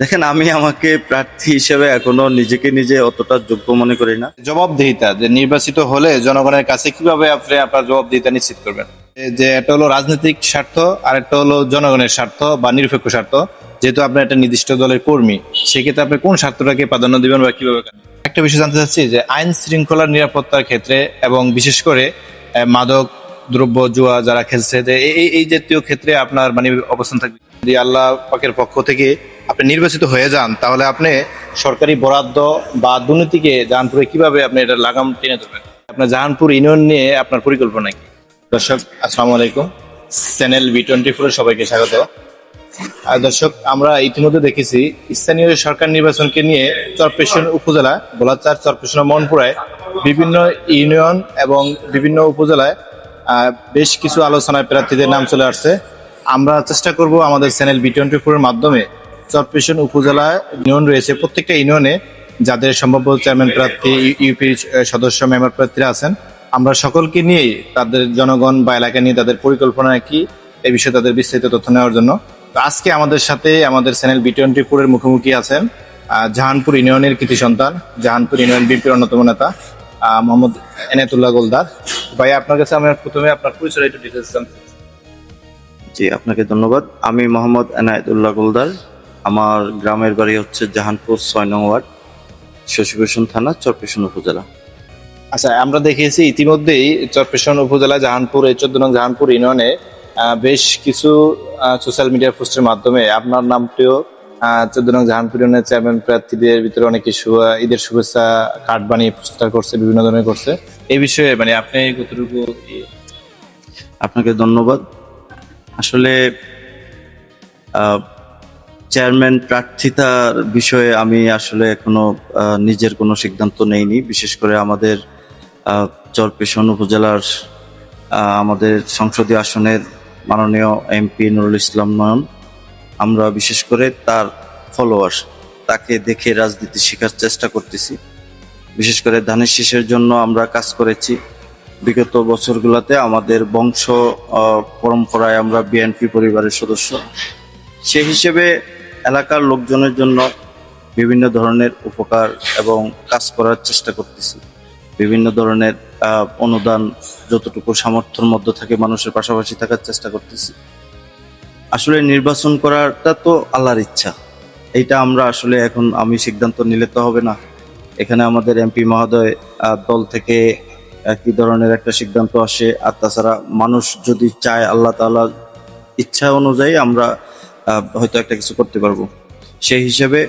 দেখেন, আমি আমাকে প্রার্থী হিসেবে এখনো নিজেকে নিজে অতটা যোগ্য মনে করি না। জবাবদিহিতা, যে নির্বাচিত হলে জনগণের কাছে কিভাবে আপনি আপনার জবাবদিহিতা নিশ্চিত করবেন? যে একটা হলো রাজনৈতিক স্বার্থ, আর একটা হলো জনগণের স্বার্থ বা নিরপেক্ষ স্বার্থ। যেহেতু আপনি একটা নির্দিষ্ট দলের কর্মী, সেক্ষেত্রে আপনি কোন স্বার্থটাকে প্রাধান্য দিবেন বা কিভাবে একটা বিষয় জানতে চাচ্ছি যে আইন শৃঙ্খলার নিরাপত্তার ক্ষেত্রে এবং বিশেষ করে মাদক দ্রব্য জুয়া যারা খেলছে, যে এই জাতীয় ক্ষেত্রে আপনার মানে অবস্থান থাকবে। যদি আল্লাহ পাকের পক্ষ থেকে আপনি নির্বাচিত হয়ে যান, তাহলে আপনি সরকারি বরাদ্দ বা দুর্নীতিকে জাহানপুরে কিভাবে আপনি এটা লাগাম টেনে ধরবেন? আপনার জাহানপুর ইউনিয়ন নিয়ে আপনার পরিকল্পনা কি? দর্শক, আসসালামু আলাইকুম। চ্যানেল V24 সবাইকে স্বাগত। আর দর্শক, আমরা ইতিমধ্যে দেখেছি স্থানীয় সরকার নির্বাচনকে নিয়ে চরপেশন উপজেলা, গোলাচার, চরপেশন, মনপুরায় বিভিন্ন ইউনিয়ন এবং বিভিন্ন উপজেলায় বেশ কিছু আলোচনায় প্রার্থীদের নাম চলে আসছে। আমরা চেষ্টা করব আমাদের চ্যানেল V24 এর মাধ্যমে চরপেশন উপজেলা ইউনিয়ন রয়েছে, প্রত্যেকটা ইউনিয়নে যাদের সম্ভাব্য চেয়ারম্যান প্রার্থী, ইউপি সদস্য, মেম্বার প্রার্থীরা আছেন, আমরা সকলকে নিয়ে তাদের জনগণ বা এলাকা নিয়ে তাদের পরিকল্পনা কি, এই বিষয়ে তাদের বিস্তারিত তথ্য নেওয়ার জন্য। তো আজকে আমাদের সাথে আমাদের চ্যানেল V24 এর মুখোমুখি আছেন জাহানপুর ইউনিয়নের কৃতি সন্তান, জাহানপুর ইউনিয়ন বিএনপির অন্যতম নেতা মোহাম্মদ এনায়েতুল্লাহ গোলদার। ভাই, আপনার কাছে আমি প্রথমে আপনার পরিচয় একটু ডিটেলস জানতে চাই। জি, আপনাকে ধন্যবাদ। আমি মোহাম্মদ এনায়েতুল্লাহ গোলদার। আমার গ্রামের বাড়ি হচ্ছে জাহানপুর ৬ নং ওয়ার্ড, শশীভূষণ থানা, চরপেশন উপজেলা। আচ্ছা, আমরা দেখেছি ইতিমধ্যেই চরপেশন উপজেলা জাহানপুর, এই 14 নং জাহানপুর ইউনিয়নে বেশ কিছু সোশ্যাল মিডিয়া পোস্টের মাধ্যমে আপনার নামটিও 14 নং জাহানপুর ইউনিয়নের চেয়ারম্যান প্রার্থীদের ভিতরে অনেকে ঈদের শুভেচ্ছা কার্ড বানিয়ে পোস্টার করছে, বিভিন্ন ধরনের করছে। এই বিষয়ে মানে আপনি কতটুকু আপনাকে ধন্যবাদ। আসলে চেয়ারম্যান প্রার্থিতার বিষয়ে আমি আসলে এখনো নিজের কোনো সিদ্ধান্ত নেইনি। বিশেষ করে আমাদের চরপেশন উপজেলার আমাদের সংসদীয় আসনের মাননীয় এমপি নুরুল ইসলাম নয়ন, আমরা বিশেষ করে তার ফলোয়ার, তাকে দেখে রাজনীতি শেখার চেষ্টা করতেছি। বিশেষ করে ধানের শীষের জন্য আমরা কাজ করেছি বিগত বছরগুলোতে। আমাদের বংশ পরম্পরায় আমরা বিএনপি পরিবারের সদস্য, সেই হিসেবে এলাকার লোকজনের জন্য বিভিন্ন ধরনের উপকার এবং কাজ করার চেষ্টা করতেছি। বিভিন্ন ধরনের অনুদান যতটুকু সামর্থ্যের মধ্যে থাকে মানুষের পাশাপাশি থাকার চেষ্টা করতেছি। আসলে নির্বাচন করাটা তো আল্লাহর ইচ্ছা, এইটা আমরা আসলে এখন আমি সিদ্ধান্ত নিলে তো হবে না। এখানে আমাদের এমপি মহোদয় দল থেকে কি ধরনের একটা সিদ্ধান্ত আসে, আর তাছাড়া মানুষ যদি চায়, আল্লাহ তাআলার ইচ্ছা অনুযায়ী আমরা হয়তো একটা কিছু করতে পারবো। সেই হিসেবে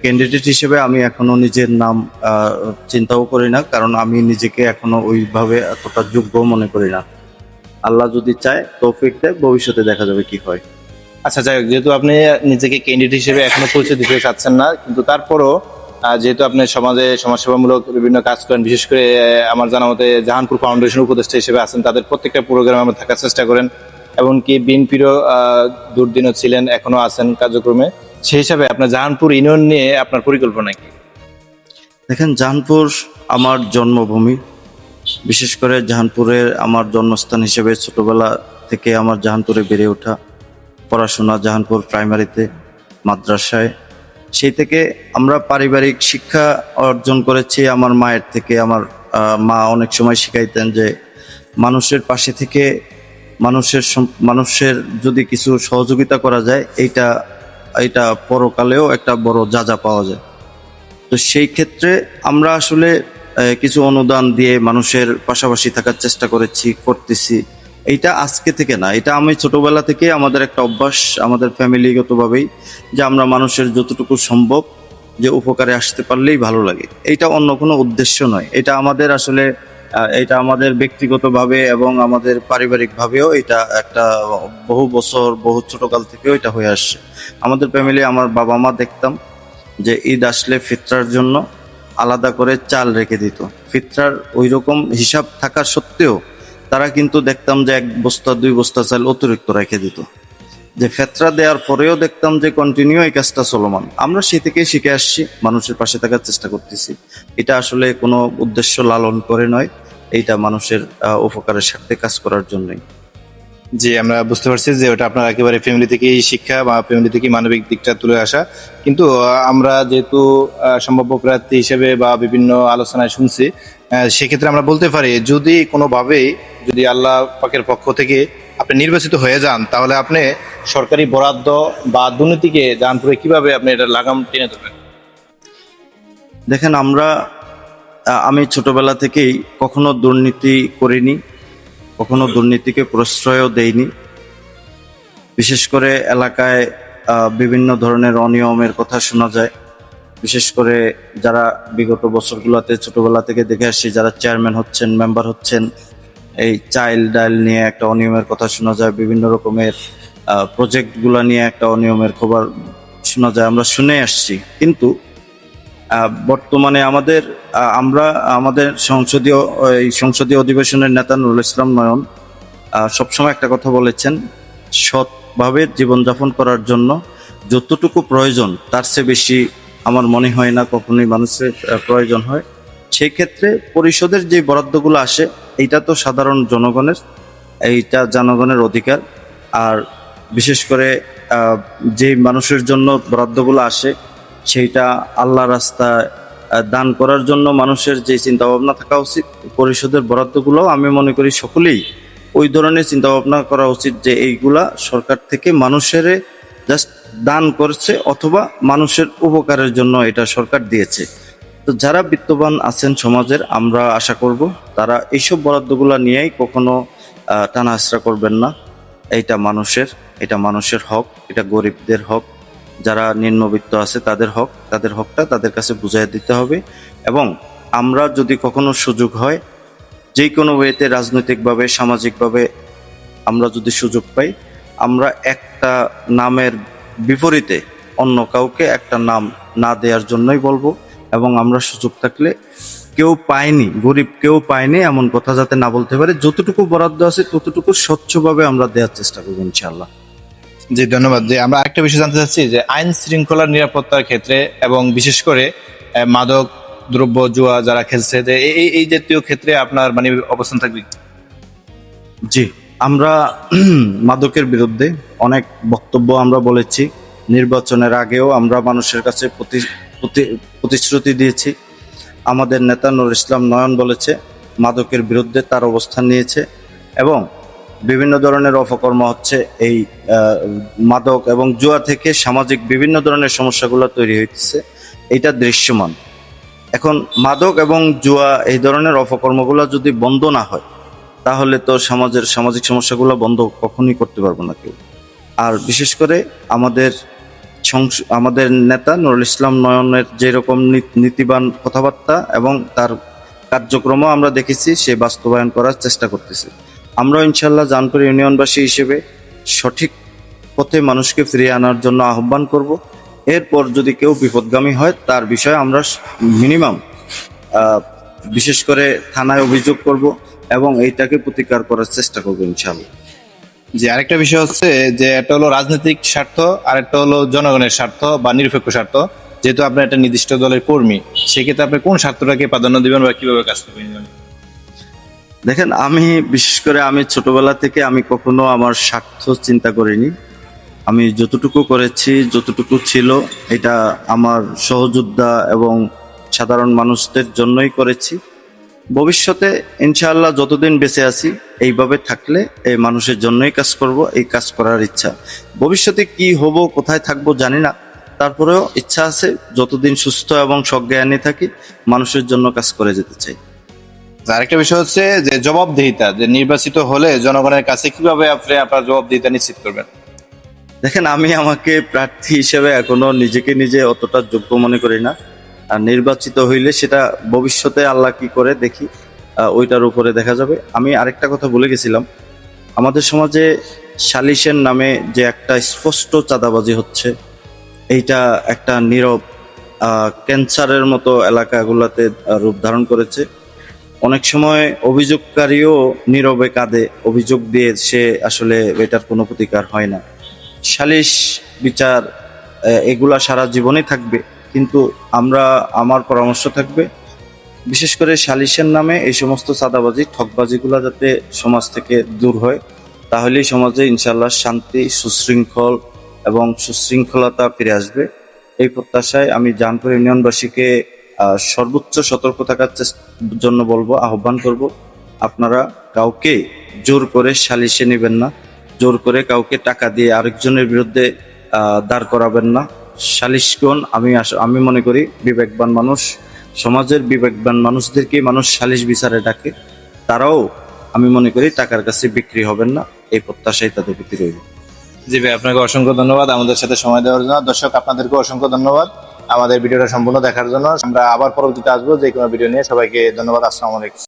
ক্যান্ডিডেট হিসেবে আমি এখনো নিজের নাম চিন্তাও করি না, কারণ আমি নিজেকে এখনো ওইভাবে এতটা যোগ্য মনে করি না। আল্লাহ যদি চায়, তৌফিক দেয়, ভবিষ্যতে দেখা যাবে কি হয়। আচ্ছা, যাই হোক, যেহেতু আপনি নিজেকে ক্যান্ডিডেট হিসেবে এখনো পরিচয় দিতে চাচ্ছেন না, কিন্তু তারপরও যেহেতু আপনি সমাজে সমাজসেবামূলক বিভিন্ন কাজ করেন, বিশেষ করে আমার জানা মতে জাহানপুর ফাউন্ডেশন উপদেষ্টা হিসেবে আছেন, তাদের প্রত্যেকটা প্রোগ্রামে আমরা থাকার চেষ্টা করেন, এমনকি বিএনপিরও দুর্দিনও ছিলেন, এখনো আছেন কার্যক্রমে। সেই হিসাবে আপনার জাহানপুর ইউনিয়ন নিয়ে আপনার পরিকল্পনা কি? দেখেন, জাহানপুর আমার জন্মভূমি। বিশেষ করে জাহানপুরের আমার জন্মস্থান হিসেবে ছোটবেলা থেকে আমার জাহানপুরে বেড়ে ওঠা, পড়াশোনা জাহানপুর প্রাইমারিতে, মাদ্রাসায়। সেই থেকে আমরা পারিবারিক শিক্ষা অর্জন করেছি আমার মায়ের থেকে। আমার মা অনেক সময় শিখাইতেন যে মানুষের পাশে থেকে মানুষের যদি কিছু সহযোগিতা করা যায়, এইটা এটা পরকালেও একটা বড় যাজা পাওয়া যায়। তো সেই ক্ষেত্রে আমরা আসলে কিছু অনুদান দিয়ে মানুষের পাশাপাশি থাকার চেষ্টা করতেছি। এইটা আজকে থেকে না, এটা আমি ছোটবেলা থেকে আমাদের একটা অভ্যাস, আমাদের ফ্যামিলিগতভাবেই, যে আমরা মানুষের যতটুকু সম্ভব যে উপকারে আসতে পারলেই ভালো লাগে। এইটা অন্য কোনো উদ্দেশ্য নয়। এটা আমাদের আসলে এটা আমাদের ব্যক্তিগতভাবে এবং আমাদের পারিবারিকভাবেও এটা একটা বহু বছর, বহু ছোটকাল থেকেও এটা হয়ে আসছে। আমাদের ফ্যামিলি, আমার বাবা মা দেখতাম যে ঈদ আসলে ফিতরার জন্য আলাদা করে চাল রেখে দিত। ফিতরার ওই রকম হিসাব থাকা সত্ত্বেও তারা কিন্তু দেখতাম যে 1 বস্তা 2 বস্তা চাল অতিরিক্ত রেখে দিত। যে ফিতরা দেওয়ার পরেও দেখতাম যে কন্টিনিউ এই কাজটা চলমান। আমরা সে থেকেই শিখে আসছি, মানুষের পাশে থাকার চেষ্টা করতেছি। এটা আসলে কোনো উদ্দেশ্য লালন করে নয়, এইটা মানুষের উপকারের স্বার্থে কাজ করার জন্যই। জি, আমরা বুঝতে পারছি যে ওটা আপনার একেবারে ফ্যামিলি থেকেই শিক্ষা বা ফ্যামিলি থেকে মানবিক দিকটা তুলে আসা। কিন্তু আমরা যেহেতু সম্ভাব্য প্রার্থী হিসেবে বা বিভিন্ন আলোচনায় শুনছি, সেক্ষেত্রে আমরা বলতে পারি যদি কোনোভাবেই যদি আল্লাহ পাকের পক্ষ থেকে আপনি নির্বাচিত হয়ে যান, তাহলে আপনি সরকারি বরাদ্দ বা দুর্নীতিকে জানপুরে কিভাবে আপনি এটা লাগাম টেনে ধরবেন? দেখেন, আমি ছোটবেলা থেকেই কখনো দুর্নীতি করিনি, কখনো দুর্নীতিকে প্রশ্রয়ও দেইনি। বিশেষ করে এলাকায় বিভিন্ন ধরনের অনিয়মের কথা শোনা যায়। বিশেষ করে যারা বিগত বছরগুলোতে ছোটবেলা থেকে দেখে আসছি, যারা চেয়ারম্যান হচ্ছেন, মেম্বার হচ্ছেন, এই চাইল ডাইল নিয়ে একটা অনিয়মের কথা শোনা যায়, বিভিন্ন রকমের প্রজেক্টগুলো নিয়ে একটা অনিয়মের খবর শোনা যায়, আমরা শুনে আসছি। কিন্তু বর্তমানে আমরা আমাদের সংসদীয় অধিবেশনের নেতা নুরুল ইসলাম নয়ন সবসময় একটা কথা বলেছেন, সৎভাবে জীবনযাপন করার জন্য যতটুকু প্রয়োজন তার চেয়ে বেশি আমার মনে হয় না কখনোই মানুষের প্রয়োজন হয়। সেই ক্ষেত্রে পরিষদের যে বরাদ্দগুলো আসে, এইটা তো সাধারণ জনগণের, এইটা জনগণের অধিকার। আর বিশেষ করে যে মানুষের জন্য বরাদ্দগুলো আসে, সেইটা আল্লাহ রাস্তায় দান করার জন্য মানুষের যে চিন্তা ভাবনা থাকা উচিত। পরিষদের বরাদ্দগুলোও আমি মনে করি সকলেই ওই ধরনের চিন্তা ভাবনা করা উচিত যে এইগুলা সরকার থেকে মানুষের জাস্ট দান করছে, অথবা মানুষের উপকারের জন্য এটা সরকার দিয়েছে। তো যারা বিত্তবান আছেন সমাজের, আমরা আশা করব তারা এইসব বরাদ্দগুলা নিয়েই কখনো টানা আশ্রা করবেন না। এটা মানুষের হক, এটা গরিবদের হক, যারা নিম্নবিত্ত আছে তাদের হকটা তাদের কাছে বুঝিয়ে দিতে হবে। এবং আমরা যদি কখনো সুযোগ হয়, যে কোনো ওয়েতে, রাজনৈতিকভাবে, সামাজিকভাবে আমরা যদি সুযোগ পাই, আমরা একটা নামের বিপরীতে অন্য কাউকে একটা নাম না দেওয়ার জন্যই বলবো। এবং আমরা সুযোগ থাকলে, কেউ পায়নি, গরিব কেউ পায়নি এমন কথা যাতে না বলতে পারে, যতটুকু বরাদ্দ আছে ততটুকু স্বচ্ছভাবে আমরা দেওয়ার চেষ্টা করবো ইনশাআল্লাহ। জি, ধন্যবাদ। যে আমরা আরেকটা বিষয় জানতে চাচ্ছি যে আইন শৃঙ্খলার নিরাপত্তার ক্ষেত্রে এবং বিশেষ করে মাদক দ্রব্য জুয়া যারা খেলছে, যে এই জাতীয় ক্ষেত্রে আপনার মানে অবস্থান থাকবে? জি, আমরা মাদকের বিরুদ্ধে অনেক বক্তব্য আমরা বলেছি। নির্বাচনের আগেও আমরা মানুষের কাছে প্রতিশ্রুতি দিয়েছি। আমাদের নেতা নুরুল ইসলাম নয়ন বলেছে, মাদকের বিরুদ্ধে তার অবস্থান নিয়েছে। এবং বিভিন্ন ধরনের অপকর্ম হচ্ছে, এই মাদক এবং জুয়া থেকে সামাজিক বিভিন্ন ধরনের সমস্যাগুলো তৈরি হইতেছে, এইটা দৃশ্যমান। এখন মাদক এবং জুয়া এই ধরনের অপকর্মগুলো যদি বন্ধ না হয়, তাহলে তো সামাজিক সমস্যাগুলো বন্ধ কখনোই করতে পারবো না কেউ। আর বিশেষ করে আমাদের নেতা নুরুল ইসলাম নয়নের যেরকম নীতিবান কথাবার্তা এবং তার কার্যক্রমও আমরা দেখেছি, সে বাস্তবায়ন করার চেষ্টা করতেছে। আমরা ইনশাল্লাহ জানপুর ইউনিয়নবাসী হিসেবে সঠিক পথে মানুষকে ফিরিয়ে আনার জন্য আহ্বান করব। এরপর যদি কেউ বিপদগামী হয়, তার বিষয়ে আমরা মিনিমাম বিশেষ করে থানায় অভিযোগ করব এবং এইটাকে প্রতিকার করার চেষ্টা করবো ইনশাআল্লাহ। যে আরেকটা বিষয় হচ্ছে যে একটা হলো রাজনৈতিক স্বার্থ, আর একটা হলো জনগণের স্বার্থ বা নিরপেক্ষ স্বার্থ। যেহেতু আপনি একটা নির্দিষ্ট দলের কর্মী, সেক্ষেত্রে আপনি কোন স্বার্থটাকে প্রাধান্য দিবেন বা কিভাবে কাজ করবেন? দেখেন, বিশেষ করে আমি ছোটবেলা থেকে আমি কখনো আমার স্বার্থ চিন্তা করিনি। আমি যতটুকু করেছি, যতটুকু ছিল, এটা আমার সহযোদ্ধা এবং সাধারণ মানুষদের জন্যই করেছি। ভবিষ্যতে ইনশাআল্লাহ যতদিন বেঁচে আছি, এইভাবে থাকলে এই মানুষের জন্যই কাজ করব, এই কাজ করার ইচ্ছা। ভবিষ্যতে কি হব, কোথায় থাকবো জানি না, তারপরেও ইচ্ছা আছে যতদিন সুস্থ এবং সজ্ঞানী থাকি, মানুষের জন্য কাজ করে যেতে চাই। আরেকটা বিষয় হচ্ছে যে জবাবদিহিতা, যে নির্বাচিত হলে জনগণের কাছে কিভাবে আপনি আপনার জবাবদিহিতা নিশ্চিত করবেন? দেখেন, আমাকে প্রার্থী হিসেবে এখনো নিজে অতটা যোগ্য মনে করি না। আর নির্বাচিত হইলে সেটা ভবিষ্যতে আল্লাহ কি করে দেখি, ওইটার উপরে দেখা যাবে। আমি আরেকটা কথা বলে গেছিলাম, আমাদের সমাজে সালিশের নামে যে একটা স্পষ্ট চাঁদাবাজি হচ্ছে, এইটা একটা নীরব ক্যান্সারের মতো এলাকাগুলোতে রূপ ধারণ করেছে। অনেক সময় অভিযোগকারীও নীরবে কাঁদে, অভিযোগ দিয়ে সে আসলে এটার কোনো প্রতিকার হয় না। সালিশ বিচার এগুলা সারা জীবনই থাকবে, কিন্তু আমার পরামর্শ থাকবে, বিশেষ করে সালিশের নামে এই সমস্ত চাঁদাবাজি ঠকবাজিগুলো যাতে সমাজ থেকে দূর হয়, তাহলেই সমাজে ইনশাআল্লাহ শান্তি, সুশৃঙ্খল এবং সুশৃঙ্খলতা ফিরে আসবে। এই প্রত্যাশায় আমি জাহানপুর ইউনিয়নবাসীকে সর্বোচ্চ সতর্ক থাকার জন্য বলবো, আহ্বান করব, আপনারা কাউকে জোর করে সালিশে নেবেন না, জোর করে কাউকে টাকা দিয়ে আরেকজনের বিরুদ্ধে দাঁড় করাবেন না। সালিশগণ আমি মনে করি বিবেকবান মানুষ, সমাজের বিবেকবান মানুষদেরকে মানুষ সালিশ বিচারে ডাকে, তারাও আমি মনে করি টাকার কাছে বিক্রি হবেন না, এই প্রত্যাশাই তাদের প্রতি রইল। জি ভাই, আপনাকে অসংখ্য ধন্যবাদ আমাদের সাথে সময় দেওয়ার জন্য। দর্শক আপনাদেরকে অসংখ্য ধন্যবাদ আমাদের ভিডিওটা সম্পূর্ণ দেখার জন্য। আমরা আবার পরবর্তীতে আসবো যে কোনো ভিডিও নিয়ে। সবাইকে ধন্যবাদ। আসসালামু আলাইকুম।